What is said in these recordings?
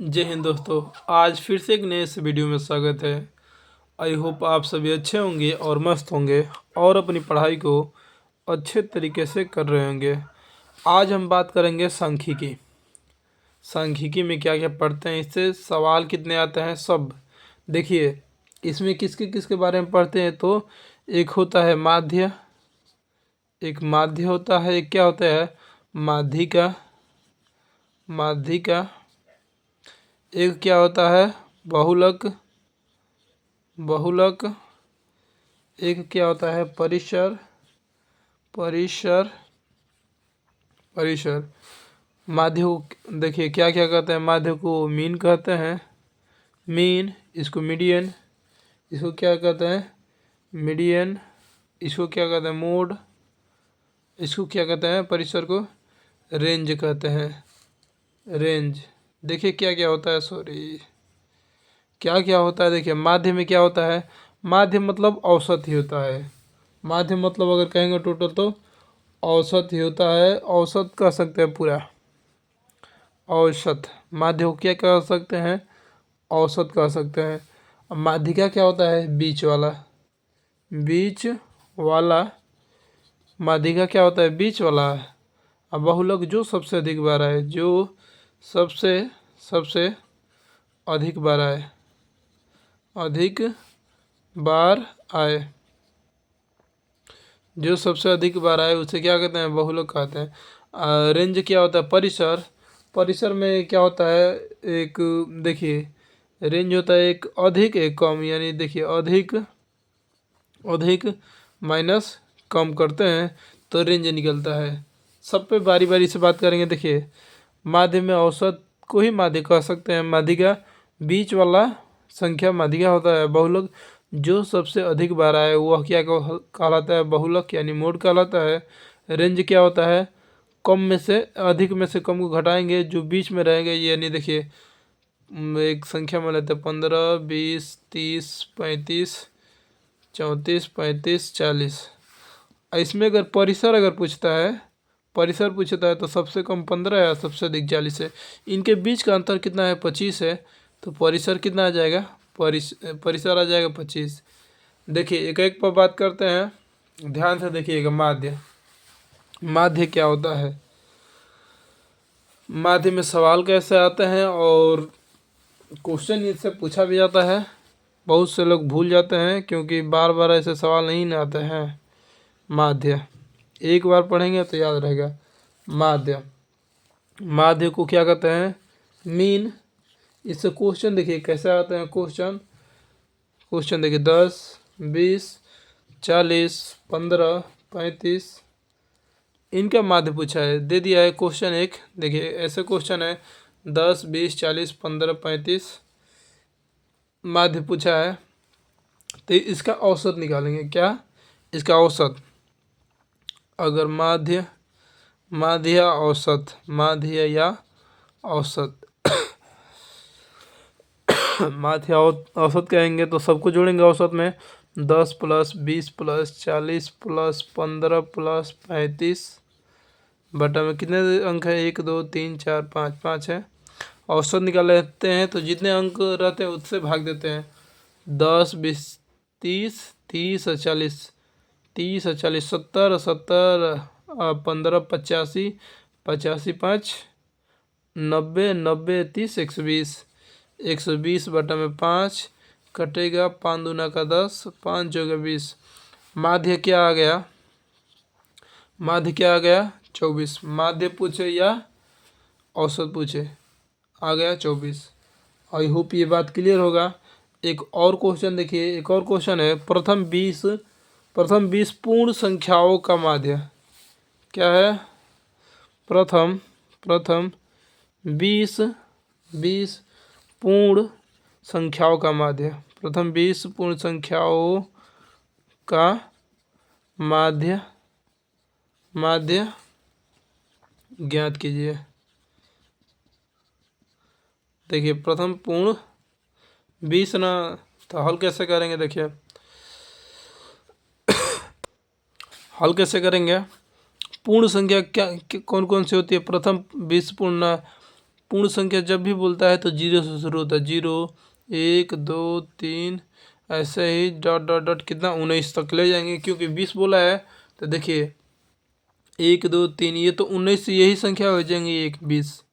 जय हिंद दोस्तों। आज फिर से एक नए से वीडियो में स्वागत है। आई होप आप सभी अच्छे होंगे और मस्त होंगे और अपनी पढ़ाई को अच्छे तरीके से कर रहे होंगे। आज हम बात करेंगे सांख्यिकी। सांख्यिकी में क्या क्या पढ़ते हैं, इससे सवाल कितने आते हैं सब देखिए। इसमें किसके किसके बारे में पढ़ते हैं तो एक होता है माध्य, एक माध्य होता है, एक क्या होता है माध्यिका, माध्यिका, एक क्या होता है बहुलक, बहुलक, एक क्या होता है परिसर, परिसर, परिसर। माध्य को देखिए क्या क्या कहते हैं, माध्य को मीन कहते हैं, मीन, इसको मीडियन, इसको क्या कहते हैं मीडियन, इसको क्या कहते हैं मोड, इसको क्या कहते हैं परिसर को रेंज कहते हैं, रेंज। देखिए क्या क्या होता है, सॉरी क्या क्या होता है। देखिए माध्य में क्या होता है, माध्य मतलब औसत ही होता है। माध्य मतलब अगर कहेंगे टोटल तो औसत ही होता है, औसत कह सकते हैं पूरा, औसत। माध्य को क्या कह सकते हैं, औसत कह सकते हैं। अब माध्यिका क्या होता है, बीच वाला, बीच वाला। माध्यिका क्या होता है, बीच वाला। अब बहुलक जो सबसे अधिक बार आए, जो सबसे सबसे अधिक बार आए, अधिक बार आए, जो सबसे अधिक बार आए उसे क्या कहते हैं बहुलक कहते हैं। रेंज क्या होता है, परिसर। परिसर में क्या होता है, एक देखिए रेंज होता है एक अधिक एक कम, यानी देखिए अधिक, अधिक माइनस कम करते हैं तो रेंज निकलता है। सब पे बारी बारी से बात करेंगे। देखिए माध्य में औसत को ही माध्य कह सकते हैं, माध्यिका बीच वाला संख्या माध्यिका होता है, बहुलक जो सबसे अधिक बार आए वह क्या कहलाता है, बहुलक यानी मोड कहलाता है। रेंज क्या होता है, कम में से अधिक में से कम को घटाएंगे, जो बीच में रहेंगे, यानी देखिए एक संख्या में लेते हैं 15, 20, 30, 35, 34, 35, 40। इसमें अगर परिसर अगर पूछता है, परिसर पूछता है तो सबसे कम 15 है, सबसे अधिक 40 है। इनके बीच का अंतर कितना है, 25 है। तो परिसर कितना आ जाएगा, परिसर आ जाएगा 25। देखिए एक एक पर बात करते हैं, ध्यान से देखिएगा। माध्य, माध्य क्या होता है, माध्य में सवाल कैसे आते हैं और क्वेश्चन इससे पूछा भी जाता है। बहुत से लोग भूल जाते हैं क्योंकि बार बार ऐसे सवाल नहीं आते हैं। माध्य एक बार पढ़ेंगे तो याद रहेगा। माध्य, माध्य को क्या कहते हैं मीन। इससे क्वेश्चन देखिए कैसे आते हैं, क्वेश्चन, क्वेश्चन देखिए 10, 20, 40, 15, 35, इनका माध्य पूछा है, दे दिया है क्वेश्चन एक। देखिए ऐसे क्वेश्चन है 10, 20, 40, 15, 35 माध्य पूछा है, तो इसका औसत निकालेंगे। क्या, इसका औसत। अगर माध्य, माध्य या औसत, माध्य या औसत माध्य औसत कहेंगे तो सबको जोड़ेंगे औसत में। 10 प्लस 20 प्लस 40 प्लस 15 प्लस 35 बटा में कितने अंक है, 1 2 3 4 5, 5 है। औसत निकाल लेते हैं तो जितने अंक रहते हैं उससे भाग देते हैं। 10, 20, 30, 30 और 40, 30 और 40, 70, 70, 15, 85, 85, 5, 90, 90, 30, 120, 120 बटा में 5 कटेगा, 5 दूना का 10, 5 जोगा 20। माध्य क्या आ गया, माध्य क्या आ गया 24। माध्य पूछे या औसत पूछे, आ गया 24। आई होप ये बात क्लियर होगा। एक और क्वेश्चन देखिए, एक और क्वेश्चन है, प्रथम 20 पूर्ण संख्याओं का माध्य क्या है। प्रथम 20 पूर्ण संख्याओं का माध्य, प्रथम 20 पूर्ण संख्याओं का माध्य, माध्य ज्ञात कीजिए। देखिए प्रथम पूर्ण 20 ना, तो हल कैसे करेंगे, देखिए हल कैसे करेंगे। पूर्ण संख्या क्या कौन कौन सी होती है, प्रथम 20 पूर्ण पूर्ण संख्या जब भी बोलता है तो जीरो से शुरू होता है। 0 1 2 3 ऐसे ही डॉट डॉट डॉट कितना 19 तक ले जाएंगे, क्योंकि 20 बोला है। तो देखिए 1 2 3 ये तो 19 यही संख्या हो जाएंगी, 1 20।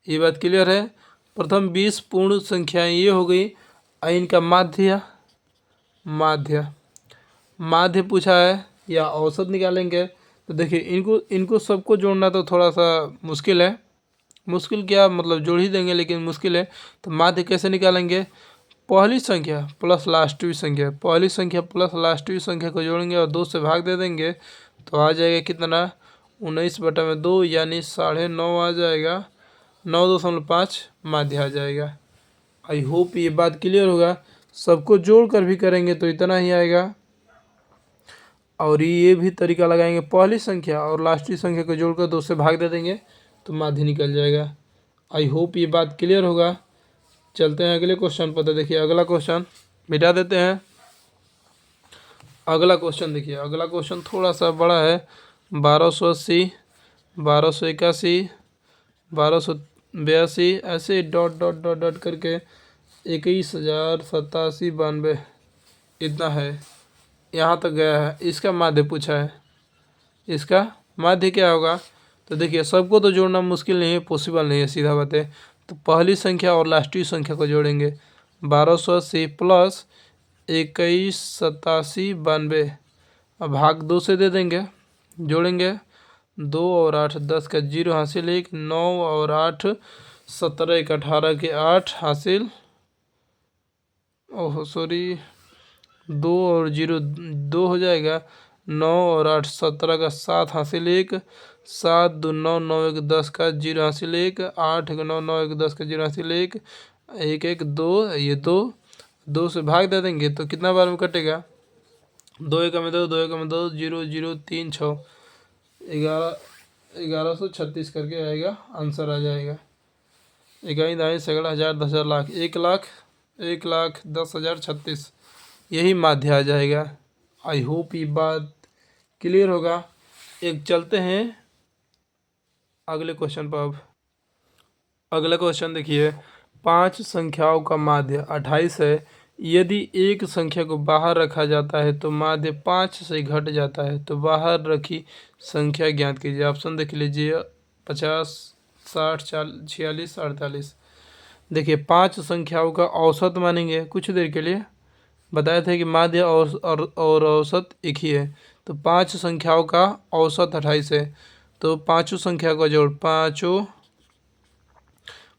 ये बात क्लियर है। प्रथम 20 पूर्ण संख्याएं ये हो गई। इनका माध्य माध्य माध्य पूछा है या औसत निकालेंगे। तो देखिए इनको सबको जोड़ना तो थोड़ा सा मुश्किल है। मुश्किल क्या मतलब, जोड़ ही देंगे लेकिन मुश्किल है। तो माध्य कैसे निकालेंगे? पहली संख्या प्लस लास्टवी संख्या, पहली संख्या प्लस लास्टवी संख्या को जोड़ेंगे और 2 से भाग दे देंगे तो आ जाएगा कितना 19/2 यानी 9.5 आ जाएगा। 9.5 माध्य आ जाएगा। आई होप ये बात क्लियर होगा। सबको जोड़ कर भी करेंगे तो इतना ही आएगा। और ये भी तरीका लगाएंगे, पहली संख्या और लास्टवी संख्या को जोड़कर 2 से भाग दे देंगे तो माध्य निकल जाएगा। आई होप ये बात क्लियर होगा। चलते हैं अगले क्वेश्चन पर। तो देखिए अगला क्वेश्चन मिटा देते हैं। अगला क्वेश्चन देखिए, अगला क्वेश्चन थोड़ा सा बड़ा है। 1280, 1281, 1282 ऐसे डॉट डॉट डॉट डॉट करके 21,087 इतना है, यहाँ तक गया है। इसका माध्य पूछा है, इसका माध्य क्या होगा? तो देखिए सबको तो जोड़ना मुश्किल नहीं है, पॉसिबल नहीं है, सीधा बात है। तो पहली संख्या और लास्टवी संख्या को जोड़ेंगे। 1280 प्लस 21,87 अब भाग 2 से दे देंगे, जोड़ेंगे 2 और 8 10 का 0 हासिल 1, 9 और 8 17 1 18 के 8 हासिल, ओह सॉरी 2 और 0 2 हो जाएगा। 9 और 8 17 का 7 हासिल 1, 7 2 9 9 1 10 का 0 हासिल 1, 8 9 9 1 10 का 0 हासिल 1, 1 1 2 ये 2 से भाग दे देंगे तो कितना बार में कटेगा? 2 1 में 2 2 1 में 2 0 0 3 6 1136 करके आएगा, आंसर आ जाएगा। 21 22 सैकड़ा हज़ार 10,000 लाख 1,10,36 यही माध्य आ जाएगा। आई होप ये बात क्लियर होगा। एक चलते हैं अगले क्वेश्चन पर। अब अगला क्वेश्चन देखिए, 5 संख्याओं का माध्य 28 है। यदि एक संख्या को बाहर रखा जाता है तो माध्य 5 से घट जाता है, तो बाहर रखी संख्या ज्ञात कीजिए। ऑप्शन देख लीजिए 50 60 46 48। देखिए 5 संख्याओं का औसत मानेंगे कुछ देर के लिए, बताए थे कि माध्य और औसत एक ही है। तो 5 संख्याओं का औसत 28 है। तो पाँचों संख्या का जोड़,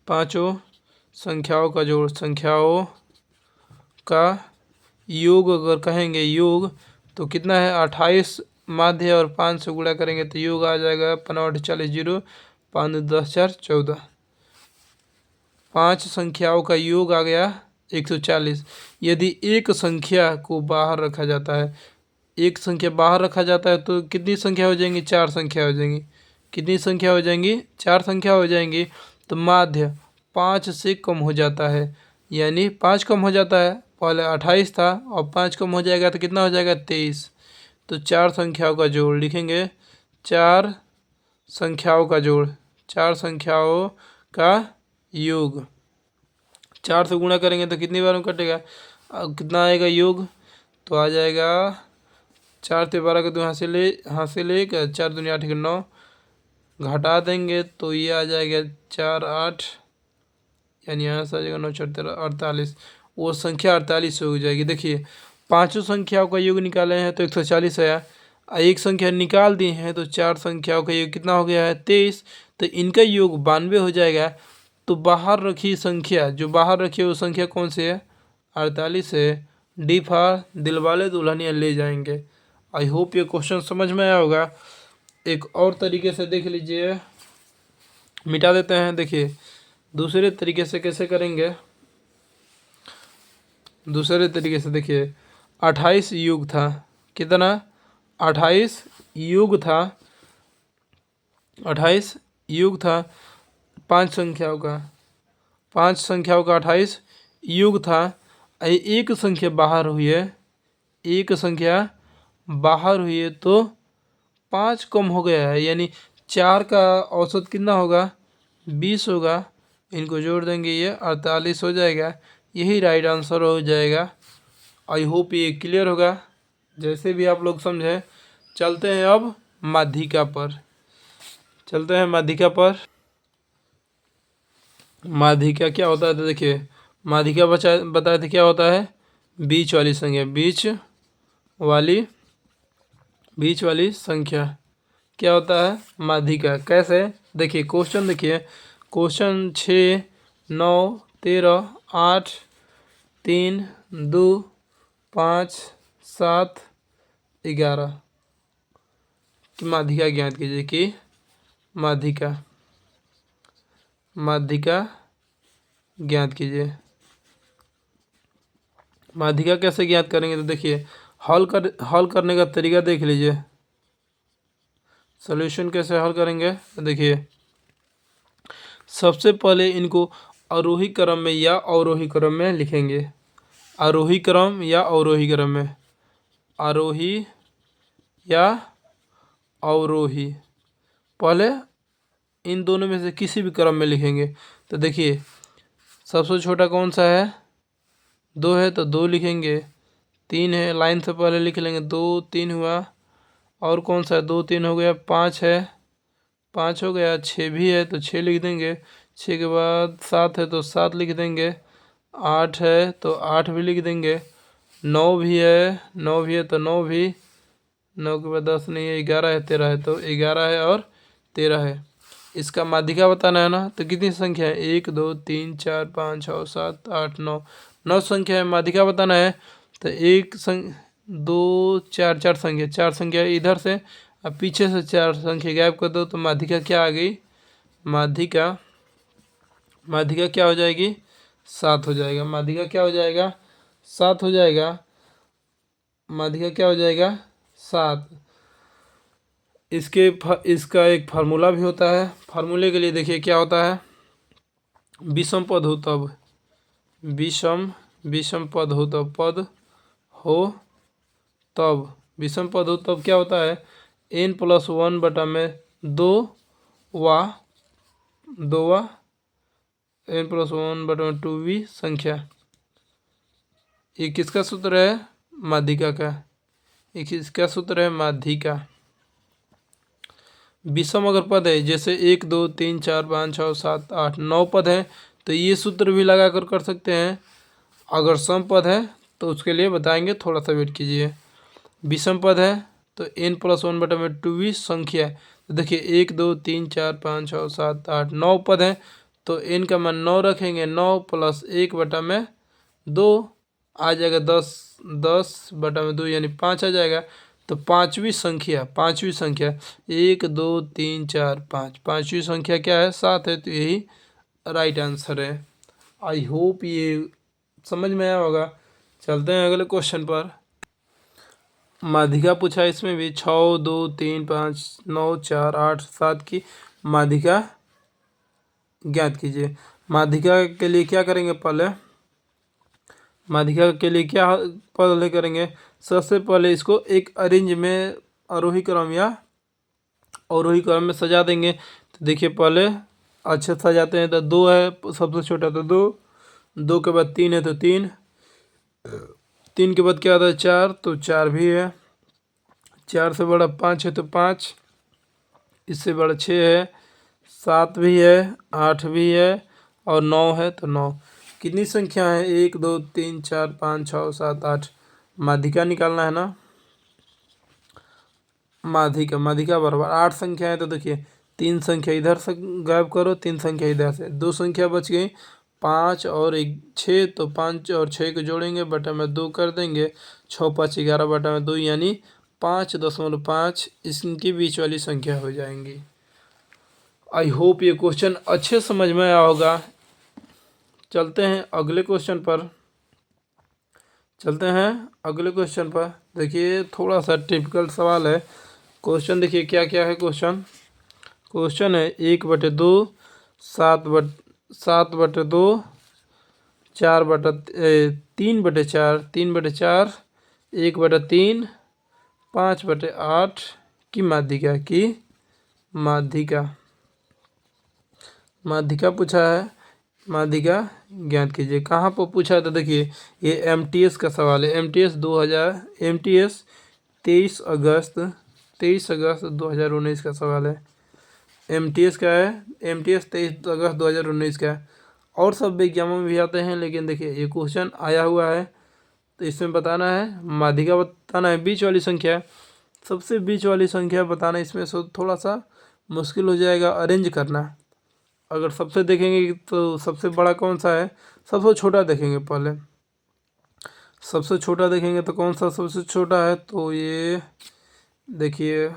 पाँचों संख्याओं का जोड़, संख्याओं का योग अगर कहेंगे योग तो कितना है 28 माध्य और 5 से गुणा करेंगे तो योग आ जाएगा 15 40 0 5 10 4 14। 5 संख्याओं का योग आ गया 140। यदि एक संख्या को बाहर रखा जाता है, एक संख्या बाहर रखा जाता है तो कितनी संख्या हो जाएंगी? 4 संख्या हो जाएंगी। कितनी संख्या हो जाएंगी? 4 संख्या हो जाएंगी। तो माध्य 5 से कम हो जाता है, यानी 5 कम हो जाता है। पहले 28 था और 5 कम हो जाएगा तो कितना हो जाएगा? 23। तो 4 संख्याओं का जोड़ लिखेंगे, 4 संख्याओं का जोड़, 4 संख्याओं का योग। 4 से गुणा करेंगे तो कितनी बार में कटेगा? कितना आएगा योग? तो आ जाएगा 4 से 12 का 2 हासिल 1, 4 दूनी 8 के 9, घटा देंगे तो ये आ जाएगा 4 8, यानी यहाँ से आ जाएगा 9 4 13 48। वो संख्या 48 हो जाएगी। देखिए पांचों संख्याओं का योग निकाले हैं तो 140 आया। एक संख्या निकाल दी है तो 4 संख्याओं का योग कितना हो गया है? 23। तो इनका योग 92 हो जाएगा। तो बाहर रखी संख्या, जो बाहर रखी है वो संख्या कौन सी है? 48 है। डी फॉर दिलवाले दुल्हनिया ले जाएंगे। आई होप ये क्वेश्चन समझ में आया होगा। एक और तरीके से देख लीजिए, मिटा देते हैं। देखिए दूसरे तरीके से कैसे करेंगे, दूसरे तरीके से देखिए 28 योग था, कितना? 28 योग था, 28 योग था 5 संख्याओं का, 5 संख्याओं का 28 योग था। एक संख्या बाहर हुई है, एक संख्या बाहर हुई है तो 5 कम हो गया है, यानी 4 का औसत कितना होगा? 20 होगा, इनको जोड़ देंगे ये 48 हो जाएगा। यही राइट आंसर हो जाएगा। आई होप ये क्लियर होगा, जैसे भी आप लोग समझे। चलते हैं अब माध्यिका पर। माध्यिका क्या होता है, तो देखिए माध्यिका बताए थे क्या होता है, बीच वाली संख्या, बीच वाली संख्या क्या होता है, माध्यिका। कैसे, देखिए क्वेश्चन देखिए, क्वेश्चन 6, 9, 13, 8, 3, 2, 5, 7, 11 की माध्यिका ज्ञात कीजिए। कि माध्यिका ज्ञात कीजिए। माध्यिका कैसे ज्ञात करेंगे, तो देखिए हल करने का तरीका देख लीजिए। सॉल्यूशन कैसे हल करेंगे, तो देखिए सबसे पहले इनको आरोही क्रम में या अवरोही क्रम में लिखेंगे। आरोही क्रम या अवरोही क्रम में, आरोही या अवरोही, पहले इन दोनों में से किसी भी क्रम में लिखेंगे। तो देखिए सबसे छोटा कौन सा है, 2 है तो 2 लिखेंगे। 3 है, लाइन से पहले लिख लेंगे, 2, 3 हुआ। और कौन सा है, 2, 3 हो गया। 5 है, 5 हो गया। 6 भी है तो 6 लिख देंगे। 6 के बाद 7 है तो 7 लिख देंगे। 8 है तो 8 भी लिख देंगे। 9 भी है तो 9 भी। 9 के बाद 10 नहीं है, 11 है, 13 है तो 11 है और 13 है। इसका माध्यिका बताना है ना, तो कितनी संख्या है, 1, 2, 3, 4, 5, 6, 7, 8, 9, 9 संख्या है। माध्यिका बताना है तो 2, 4, 4 संख्या, 4 संख्या इधर से, अब पीछे से 4 संख्या गायब कर दो तो माध्यिका क्या आ गई, माध्यिका क्या हो जाएगी, 7 हो जाएगा। माध्यिका क्या हो जाएगा, 7 हो जाएगा। माध्यिका क्या हो जाएगा, 7। इसका एक फार्मूला भी होता है। फार्मूले के लिए देखिए क्या होता है, विषम पद हो तब, विषम पद हो तब क्या होता है, n+1 बटा में 2वा n+1 बटा में 2v संख्या। ये किसका सूत्र है, माध्यिका का। ये किसका सूत्र है, माध्यिका। विषम अगर पद है, जैसे 1, 2, 3, 4, 5, 6, 7, 8, 9 पद है, तो ये सूत्र भी लगा कर सकते हैं। अगर सम पद है तो उसके लिए बताएंगे, थोड़ा सा वेट कीजिए। विषम पद है तो n+1 बटा में 2v संख्या। तो देखिए 1, 2, 3, 4, 5, 6, 7, 8, 9 पद है तो n का मान 9 रखेंगे। 9 + 1 बटा में 2 आ जाएगा, 10 बटा में 2 यानी 5 आ जाएगा। तो पाँचवीं संख्या 1, 2, 3, 4, 5, पाँचवीं संख्या क्या है, 7 है। तो यही राइट आंसर है। आई होप ये समझ में आया होगा। चलते हैं अगले क्वेश्चन पर। माध्यिका पूछा इसमें भी 6, 2, 3, 5, 9, 4, 8, 7 की माध्यिका ज्ञात कीजिए। माध्यिका के लिए क्या करेंगे, पहले करेंगे, सबसे पहले इसको एक अरेंज में आरोही क्रम या अवरोही क्रम में सजा देंगे। तो देखिए पहले अच्छे सजाते हैं तो 2 है सबसे छोटा, तो 2 के बाद 3 है तो 3 के बाद क्या आता है, 4 तो 4 भी है। 4 से बड़ा 5 है तो 5, इससे बड़ा 6 है, 7 भी है, 8 भी है और 9 है तो 9। कितनी संख्या है, 1, 2, 3, 4, 5, 6, 7, 8। माध्यिका निकालना है ना। माध्यिका बराबर 8 संख्या है तो देखिए 3 संख्या इधर से गायब करो, 3 संख्या इधर से, 2 संख्या बच गई, 5 और 1 6। तो 5 और 6 को जोड़ेंगे, बटा में 2 कर देंगे। 6, 5, 11 बटा में 2 यानी 5.5 इनकी बीच वाली संख्या हो जाएंगी। आई होप ये क्वेश्चन अच्छे समझ में आया होगा। चलते हैं अगले क्वेश्चन पर। देखिए थोड़ा सा टिपिकल सवाल है। क्वेश्चन देखिए क्या क्या है। क्वेश्चन है 1/2, 7/2, 3/4, 3/4, 1/3, 5/8 की माध्यिका माध्यिका पूछा है, माध्यिका ज्ञात कीजिए। कहाँ पर पूछा है तो देखिए ये एमटीएस का सवाल है। एमटीएस 23 अगस्त 2019 का सवाल है। एमटीएस का है, एमटीएस 23 अगस्त 2019 का है। और सब विज्ञानों में भी आते हैं, लेकिन देखिए ये क्वेश्चन आया हुआ है तो इसमें बताना है, माध्यिका बताना है, बीच वाली संख्या, सबसे बीच वाली संख्या बताना। इसमें से थोड़ा सा मुश्किल हो जाएगा अरेंज करना। अगर सबसे देखेंगे तो सबसे बड़ा कौन सा है, सबसे छोटा देखेंगे पहले। सबसे छोटा देखेंगे तो कौन सा सबसे छोटा है, तो ये देखिए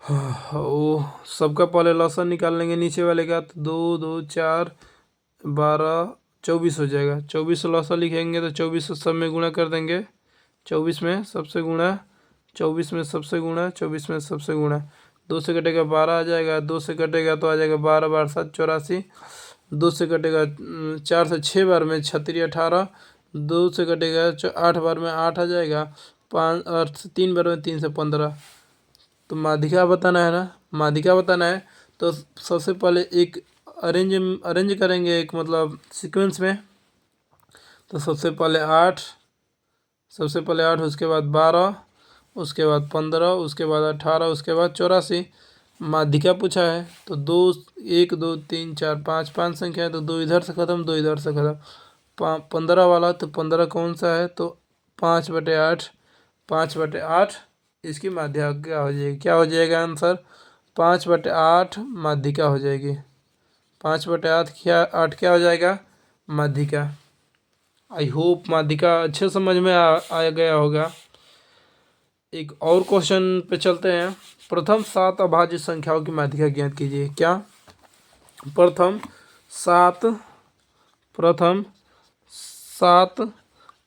वो सबका पहले लसन निकाल लेंगे नीचे वाले का, तो 2 2 4 12 24 हो जाएगा। 24 लसन लिखेंगे तो 24 सब में गुणा कर देंगे, 24 में सबसे गुणा, 24 में सबसे गुणा, 24 में सबसे गुणा। 2 से कटेगा 12 आ जाएगा, 2 से कटेगा तो आ जाएगा 12 बार 7 84, 2 से कटेगा 4 से 6 बार में 36 18, 2 से कटेगा 8 बार में 8 आ जाएगा, 5 8 से 3 बार में 3 से 15। तो माध्यिका बताना है ना, माध्यिका बताना है तो सबसे पहले एक अरेंज करेंगे, एक मतलब सीक्वेंस में। तो सबसे पहले 8, उसके बाद 12, उसके बाद 15, उसके बाद 18, उसके बाद 84। माध्यिका पूछा है तो 2 1 2 3 4 5 5 संख्या है, तो 2 इधर से ख़त्म, 2 इधर से ख़त्म। 15 वाला, तो 15 कौन सा है, तो 5/8, 5/8 इसकी माध्यिका क्या हो जाएगी, क्या हो जाएगा आंसर, 5/8 माध्यिका हो जाएगी। 5/8 क्या हो जाएगा, माध्यिका। आई होप माध्यिका अच्छे समझ में आ गया होगा। एक और क्वेश्चन पे चलते हैं। प्रथम 7 अभाज्य संख्याओं की माध्यिका ज्ञात कीजिए। क्या, प्रथम सात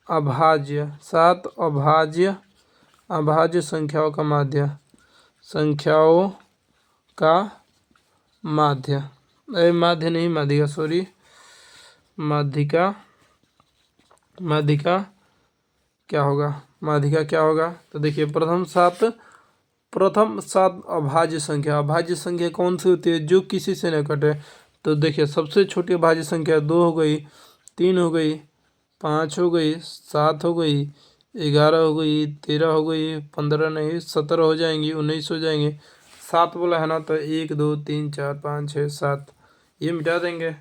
अभाज्य संख्याओं का माध्य, माध्य नहीं, माध्यिका, सॉरी, माध्यिका क्या होगा, माध्यिका क्या होगा। तो देखिए प्रथम सात अभाज्य संख्या कौन सी होती है, जो किसी से न कटे। तो देखिए सबसे छोटी अभाज्य संख्या 2 हो गई, 3 हो गई, 5 हो गई, 7 हो गई, 11 हो गई, 13 हो गई, 15 नहीं 17 हो जाएंगी, 19 हो जाएंगे। 7 बोला है ना, तो 1 2 3 4 5 6 7 ये मिटा देंगे।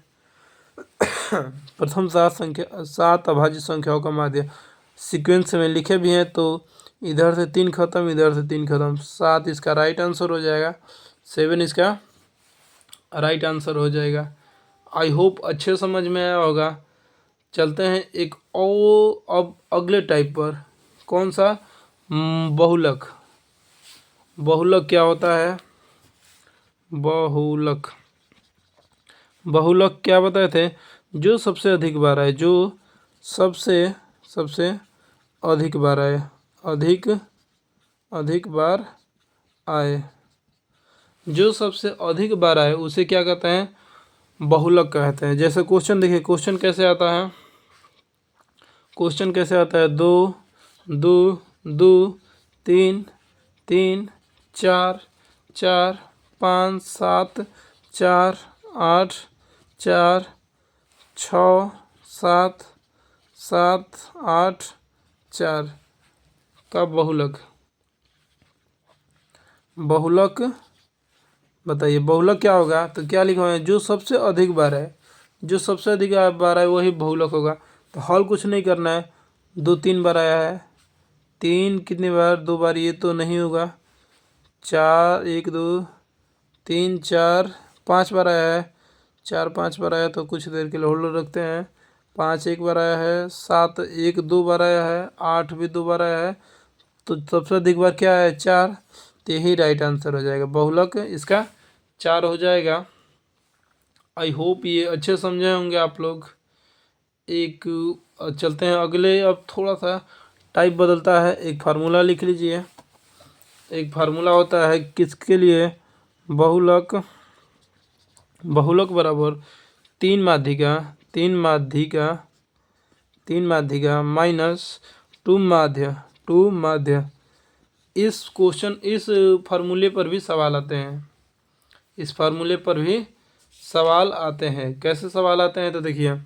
प्रथम 7 अभाज्य संख्याओं का माध्य सीक्वेंस में लिखे भी हैं, तो इधर से 3 खत्म, इधर से 3 खत्म, 7 इसका राइट आंसर हो जाएगा, 7 इसका राइट आंसर हो जाएगा। आई होप अच्छे समझ में आया होगा। चलते हैं एक और अब अगले टाइप पर, कौन सा, बहुलक। बहुलक क्या होता है, बहुलक क्या बताए थे, जो सबसे अधिक बार आए, जो सबसे अधिक बार आए, अधिक बार आए, जो सबसे अधिक बार आए उसे क्या कहते हैं, बहुलक कहते हैं। जैसे क्वेश्चन देखिए, क्वेश्चन कैसे आता है, 2 2 2 3 3 4 4 5 7 4 8 4 6 7 7 8 4 का बहुलक। बहुलक बताइए, बहुलक क्या होगा, तो क्या लिखा है, जो सबसे अधिक बार है, जो सबसे अधिक बार है वही बहुलक होगा। तो हल कुछ नहीं करना है, 2 3 बार आया है, 3 कितनी बार, 2 बार, ये तो नहीं होगा। 4 1 2 3 4 5 बार आया है, 4 5 बार आया, तो कुछ देर के लिए होल्ड रखते हैं। 5 1 बार आया है, 7 1 2 बार आया है, 8 भी 2 बार आया है, तो सबसे अधिक बार क्या है, 4, तो यही राइट आंसर हो जाएगा, बहुलक इसका 4 हो जाएगा। आई होप ये अच्छे समझे होंगे आप लोग। एक चलते हैं अगले, अब थोड़ा सा टाइप बदलता है, एक फार्मूला लिख लीजिए। एक फार्मूला होता है किसके लिए, बहुलक बराबर 3 माध्यिका माइनस 2 माध्य। इस फार्मूले पर भी सवाल आते हैं, इस फार्मूले पर भी सवाल आते हैं। कैसे सवाल आते हैं तो देखिए,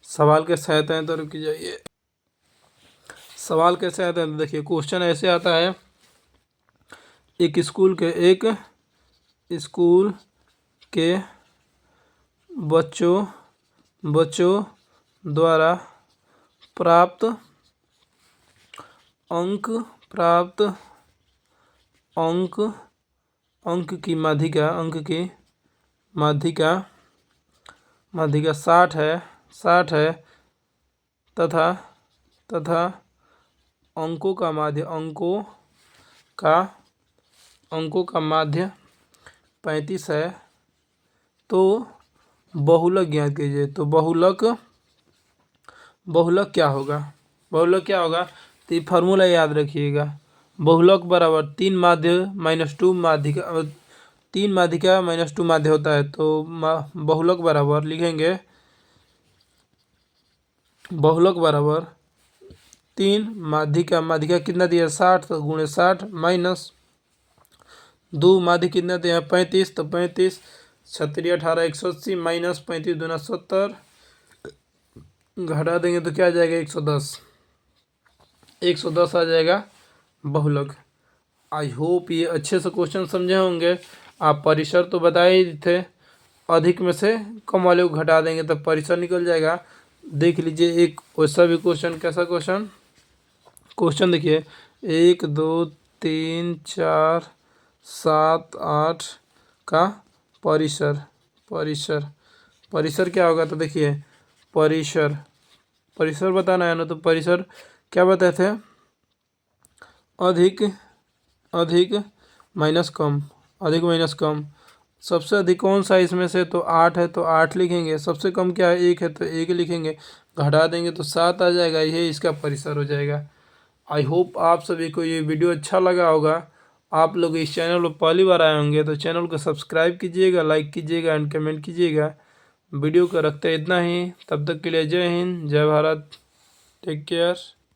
सवाल कैसे आते हैं तो रुक जाइए। सवाल कैसे आते हैं तो देखिए, क्वेश्चन ऐसे आता है, एक स्कूल के बच्चों द्वारा प्राप्त अंक की माध्यिका 60 है तथा अंकों का माध्य 35 है, तो बहुलक ज्ञात कीजिए। तो बहुलक क्या होगा? तो ये फार्मूला याद रखिएगा। बहुलक बराबर 3 माध्य माइनस 2 माध्यिका, 3 माध्यिका माइनस 2 माध्य होता है। तो बहुलक बराबर लिखेंगे, बहुलक बराबर 3 माध्यिका कितना दिया 60, तो गुणे 60 माइनस 2 माध्य कितना दिया 35, तो 35 36 18 180 माइनस 35 दूना 70, घटा देंगे तो क्या आ जाएगा 110 आ जाएगा बहुलक। आई होप ये अच्छे से क्वेश्चन समझे होंगे। आप परिसर तो बताए ही थे, अधिक में से कम वाले को घटा देंगे तो परिसर निकल जाएगा। देख लीजिए एक वैसा भी क्वेश्चन। कैसा क्वेश्चन देखिए, 1 2 3 4 7 8 का परिसर क्या होगा? तो देखिए, परिसर बताना है ना, तो परिसर क्या बताए थे? अधिक माइनस कम। सबसे अधिक कौन सा इसमें से? तो 8 है, तो 8 लिखेंगे। सबसे कम क्या है? 1 है, तो 1 लिखेंगे। घटा देंगे तो 7 आ जाएगा। ये इसका परिसर हो जाएगा। आई होप आप सभी को ये वीडियो अच्छा लगा होगा। आप लोग इस चैनल पर पहली बार आए होंगे तो चैनल को सब्सक्राइब कीजिएगा, लाइक कीजिएगा एंड कमेंट कीजिएगा। वीडियो को रखते इतना ही, तब तक के लिए जय हिंद, जय भारत, टेक केयर।